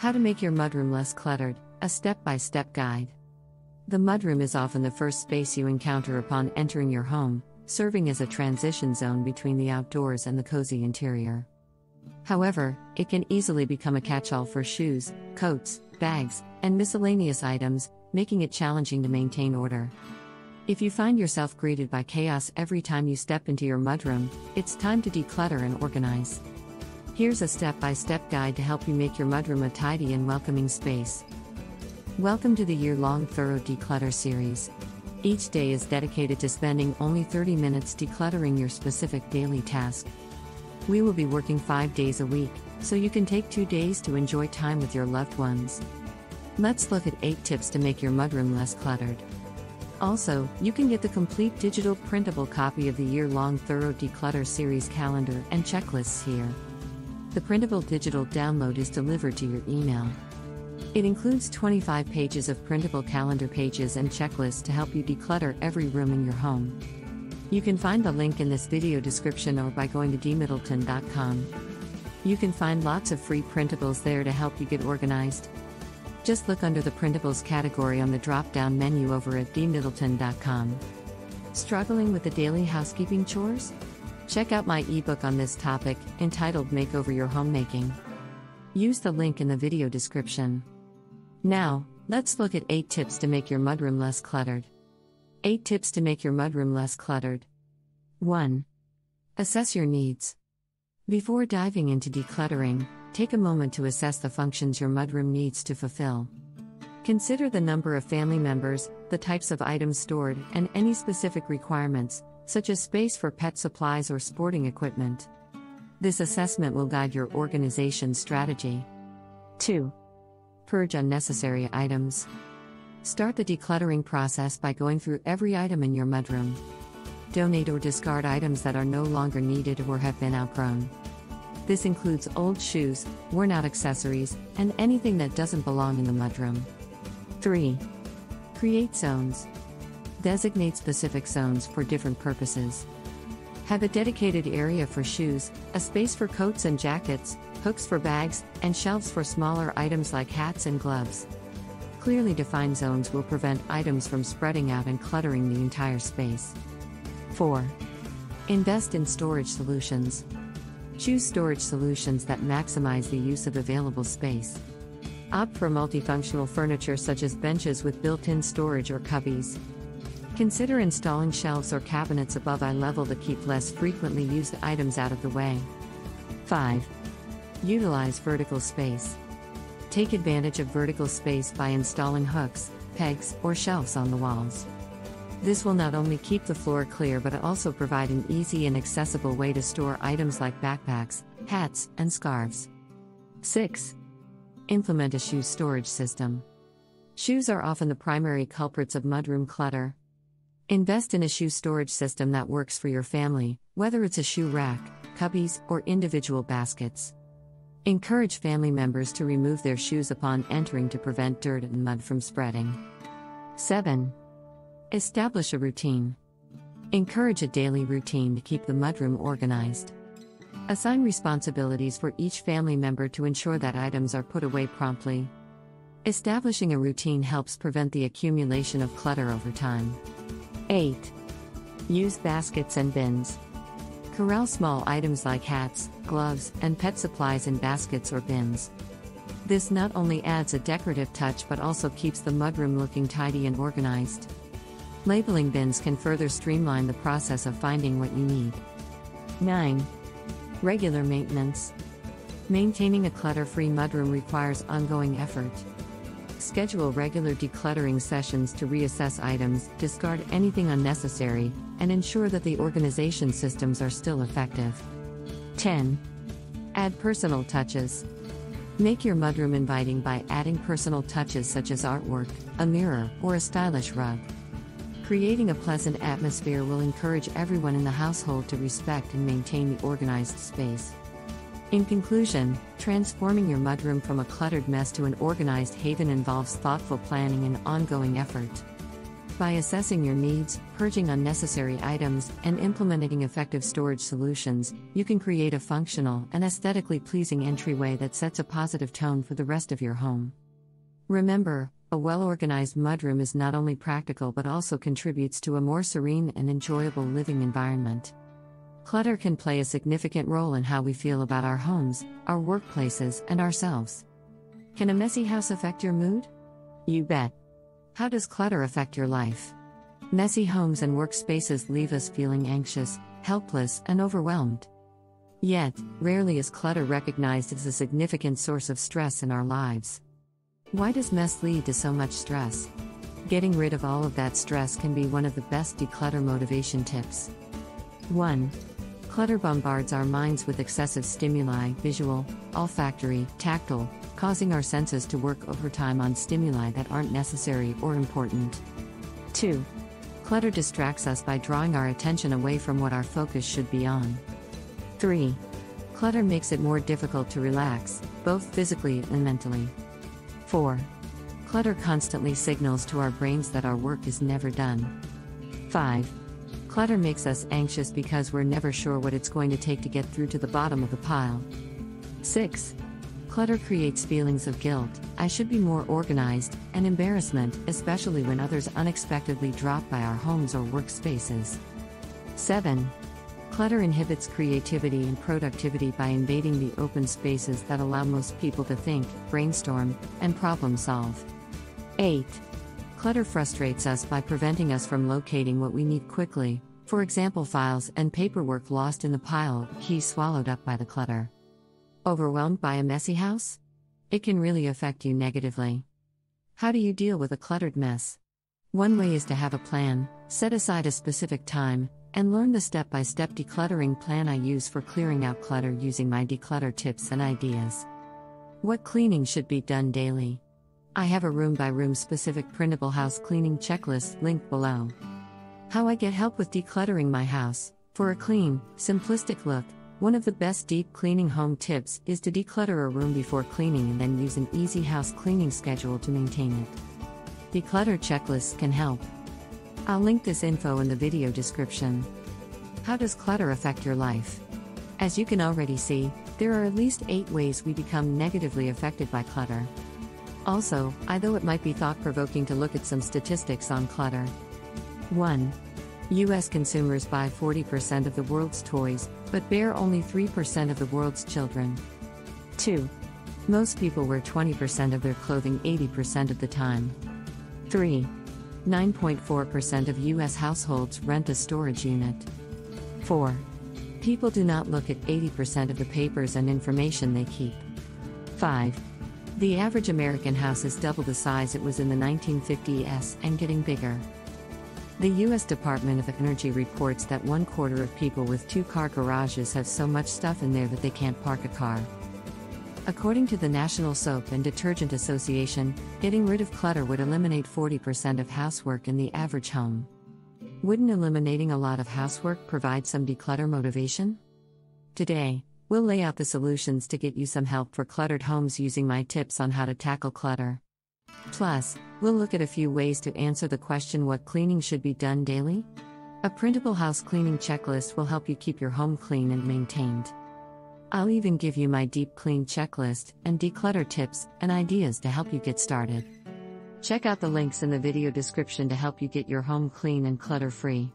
How to make your mudroom less cluttered, a step-by-step guide. The mudroom is often the first space you encounter upon entering your home, serving as a transition zone between the outdoors and the cozy interior. However, it can easily become a catch-all for shoes, coats, bags, and miscellaneous items, making it challenging to maintain order. If you find yourself greeted by chaos every time you step into your mudroom, it's time to declutter and organize. Here's a step-by-step guide to help you make your mudroom a tidy and welcoming space. Welcome to the year-long Thorough Declutter series. Each day is dedicated to spending only 30 minutes decluttering your specific daily task. We will be working 5 days a week, so you can take 2 days to enjoy time with your loved ones. Let's look at 8 tips to make your mudroom less cluttered. Also, you can get the complete digital printable copy of the year-long Thorough Declutter series calendar and checklists here. The printable digital download is delivered to your email. It includes 25 pages of printable calendar pages and checklists to help you declutter every room in your home. You can find the link in this video description or by going to dmiddleton.com. You can find lots of free printables there to help you get organized. Just look under the printables category on the drop-down menu over at dmiddleton.com. Struggling with the daily housekeeping chores? Check out my ebook on this topic, entitled Makeover Your Homemaking. Use the link in the video description. Now, let's look at 8 tips to make your mudroom less cluttered. 8 tips to make your mudroom less cluttered. 1. Assess your needs. Before diving into decluttering, take a moment to assess the functions your mudroom needs to fulfill. Consider the number of family members, the types of items stored, and any specific requirements, such as space for pet supplies or sporting equipment. This assessment will guide your organization strategy. 2. Purge unnecessary items. Start the decluttering process by going through every item in your mudroom. Donate or discard items that are no longer needed or have been outgrown. This includes old shoes, worn-out accessories, and anything that doesn't belong in the mudroom. 3. Create zones. Designate specific zones for different purposes. Have a dedicated area for shoes, a space for coats and jackets, hooks for bags, and shelves for smaller items like hats and gloves. Clearly defined zones will prevent items from spreading out and cluttering the entire space. 4. Invest in storage solutions. Choose storage solutions that maximize the use of available space. Opt for multifunctional furniture such as benches with built-in storage or cubbies. Consider installing shelves or cabinets above eye level to keep less frequently used items out of the way. 5. Utilize vertical space. Take advantage of vertical space by installing hooks, pegs, or shelves on the walls. This will not only keep the floor clear but also provide an easy and accessible way to store items like backpacks, hats, and scarves. 6. Implement a shoe storage system. Shoes are often the primary culprits of mudroom clutter. Invest in a shoe storage system that works for your family, whether it's a shoe rack, cubbies, or individual baskets. Encourage family members to remove their shoes upon entering to prevent dirt and mud from spreading. 7. Establish a routine. Encourage a daily routine to keep the mudroom organized. Assign responsibilities for each family member to ensure that items are put away promptly. Establishing a routine helps prevent the accumulation of clutter over time. 8. Use baskets and bins. Corral small items like hats, gloves, and pet supplies in baskets or bins. This not only adds a decorative touch but also keeps the mudroom looking tidy and organized. Labeling bins can further streamline the process of finding what you need. 9. Regular maintenance. Maintaining a clutter-free mudroom requires ongoing effort. Schedule regular decluttering sessions to reassess items, discard anything unnecessary, and ensure that the organization systems are still effective. 10. Add personal touches. Make your mudroom inviting by adding personal touches such as artwork, a mirror, or a stylish rug. Creating a pleasant atmosphere will encourage everyone in the household to respect and maintain the organized space. In conclusion, transforming your mudroom from a cluttered mess to an organized haven involves thoughtful planning and ongoing effort. By assessing your needs, purging unnecessary items, and implementing effective storage solutions, you can create a functional and aesthetically pleasing entryway that sets a positive tone for the rest of your home. Remember, a well-organized mudroom is not only practical but also contributes to a more serene and enjoyable living environment. Clutter can play a significant role in how we feel about our homes, our workplaces, and ourselves. Can a messy house affect your mood? You bet. How does clutter affect your life? Messy homes and workspaces leave us feeling anxious, helpless, and overwhelmed. Yet, rarely is clutter recognized as a significant source of stress in our lives. Why does mess lead to so much stress? Getting rid of all of that stress can be one of the best declutter motivation tips. 1. Clutter bombards our minds with excessive stimuli, visual, olfactory, tactile, causing our senses to work overtime on stimuli that aren't necessary or important. 2. Clutter distracts us by drawing our attention away from what our focus should be on. 3. Clutter makes it more difficult to relax, both physically and mentally. 4. Clutter constantly signals to our brains that our work is never done. 5. Clutter makes us anxious because we're never sure what it's going to take to get through to the bottom of the pile. 6. Clutter creates feelings of guilt, I should be more organized, and embarrassment, especially when others unexpectedly drop by our homes or workspaces. 7. Clutter inhibits creativity and productivity by invading the open spaces that allow most people to think, brainstorm, and problem solve. 8. Clutter frustrates us by preventing us from locating what we need quickly, for example files and paperwork lost in the pile, keys swallowed up by the clutter. Overwhelmed by a messy house? It can really affect you negatively. How do you deal with a cluttered mess? One way is to have a plan, set aside a specific time, and learn the step-by-step decluttering plan I use for clearing out clutter using my declutter tips and ideas. What cleaning should be done daily? I have a room-by-room specific printable house cleaning checklist linked below. How I get help with decluttering my house. For a clean, simplistic look, one of the best deep cleaning home tips is to declutter a room before cleaning and then use an easy house cleaning schedule to maintain it. Declutter checklists can help. I'll link this info in the video description. How does clutter affect your life? As you can already see, there are at least 8 ways we become negatively affected by clutter. Also, although it might be thought-provoking to look at some statistics on clutter. 1. U.S. consumers buy 40% of the world's toys, but bear only 3% of the world's children. 2. Most people wear 20% of their clothing 80% of the time. 3. 9.4% of U.S. households rent a storage unit. 4. People do not look at 80% of the papers and information they keep. 5. The average American house is double the size it was in the 1950s and getting bigger. The U.S. Department of Energy reports that 1/4 of people with 2-car garages have so much stuff in there that they can't park a car. According to the National Soap and Detergent Association, getting rid of clutter would eliminate 40% of housework in the average home. Wouldn't eliminating a lot of housework provide some declutter motivation? Today, we'll lay out the solutions to get you some help for cluttered homes using my tips on how to tackle clutter. Plus, we'll look at a few ways to answer the question what cleaning should be done daily? A printable house cleaning checklist will help you keep your home clean and maintained. I'll even give you my deep clean checklist and declutter tips and ideas to help you get started. Check out the links in the video description to help you get your home clean and clutter-free.